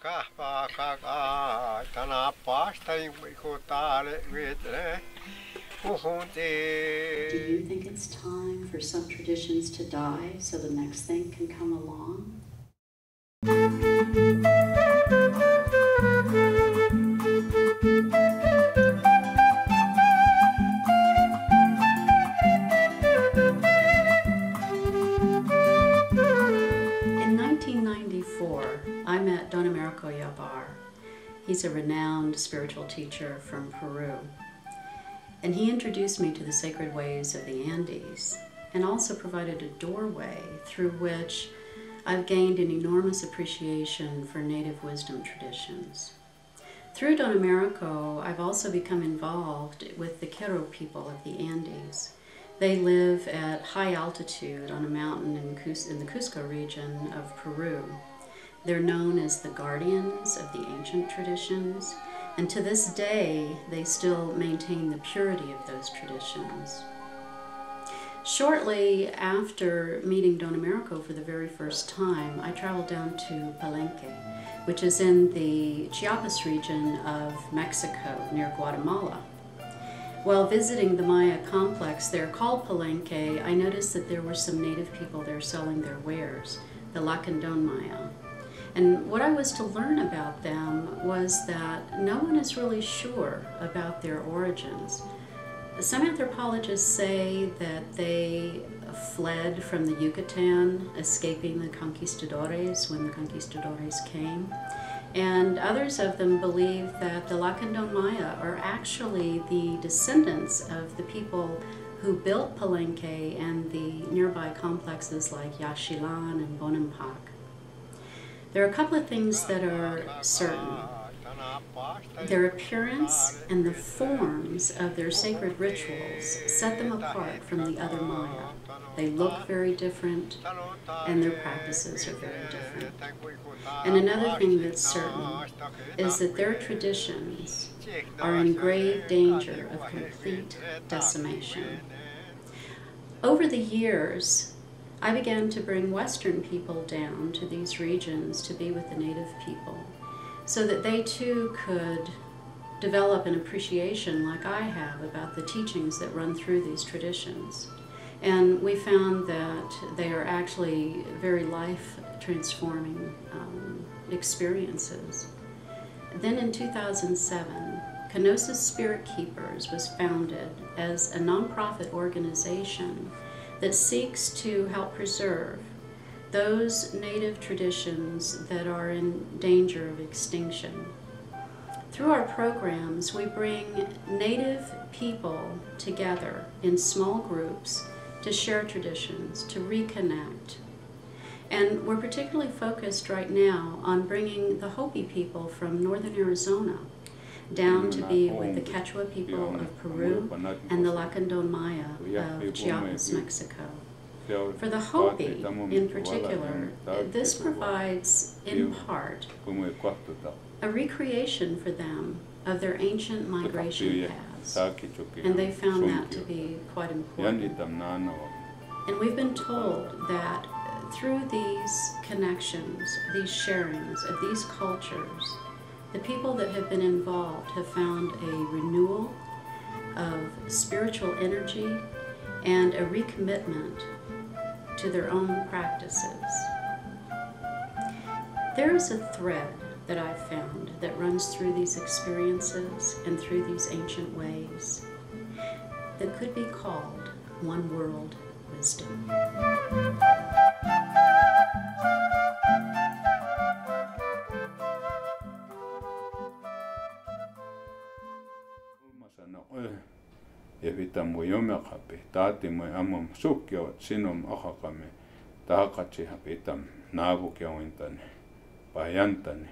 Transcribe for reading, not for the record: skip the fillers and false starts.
Do you think it's time for some traditions to die so the next thing can come along? In 1994, I met Don Americo Yabar. He's a renowned spiritual teacher from Peru. And he introduced me to the sacred ways of the Andes and also provided a doorway through which I've gained an enormous appreciation for native wisdom traditions. Through Don Americo, I've also become involved with the Quero people of the Andes. They live at high altitude on a mountain in the Cusco region of Peru. They're known as the guardians of the ancient traditions, and to this day, they still maintain the purity of those traditions. Shortly after meeting Don Americo for the very first time, I traveled down to Palenque, which is in the Chiapas region of Mexico, near Guatemala. While visiting the Maya complex there called Palenque, I noticed that there were some native people there selling their wares, the Lacandon Maya. And what I was to learn about them was that no one is really sure about their origins. Some anthropologists say that they fled from the Yucatan, escaping the conquistadores when the conquistadores came. And others of them believe that the Lacandon Maya are actually the descendants of the people who built Palenque and the nearby complexes like Yaxchilan and Bonampak. There are a couple of things that are certain. Their appearance and the forms of their sacred rituals set them apart from the other Maya. They look very different, and their practices are very different. And another thing that's certain is that their traditions are in grave danger of complete decimation. Over the years, I began to bring Western people down to these regions to be with the native people so that they too could develop an appreciation like I have about the teachings that run through these traditions. And we found that they are actually very life-transforming experiences. Then in 2007, Kenosis Spirit Keepers was founded as a nonprofit organization that seeks to help preserve those native traditions that are in danger of extinction. Through our programs, we bring native people together in small groups to share traditions, to reconnect. And we're particularly focused right now on bringing the Hopi people from northern Arizona down to be with the Quechua people of Peru and the Lacandon Maya of Chiapas, Mexico. For the Hopi, in particular, this provides, in part, a recreation for them of their ancient migration paths, and they found that to be quite important. And we've been told that through these connections, these sharings of these cultures, the people that have been involved have found a renewal of spiritual energy and a recommitment to their own practices. There is a thread that I've found that runs through these experiences and through these ancient ways that could be called one world wisdom. Evita moyome kape, taati mo amam sukyo sinum akakame, taakachi hapitam naabukyo intane, payantane.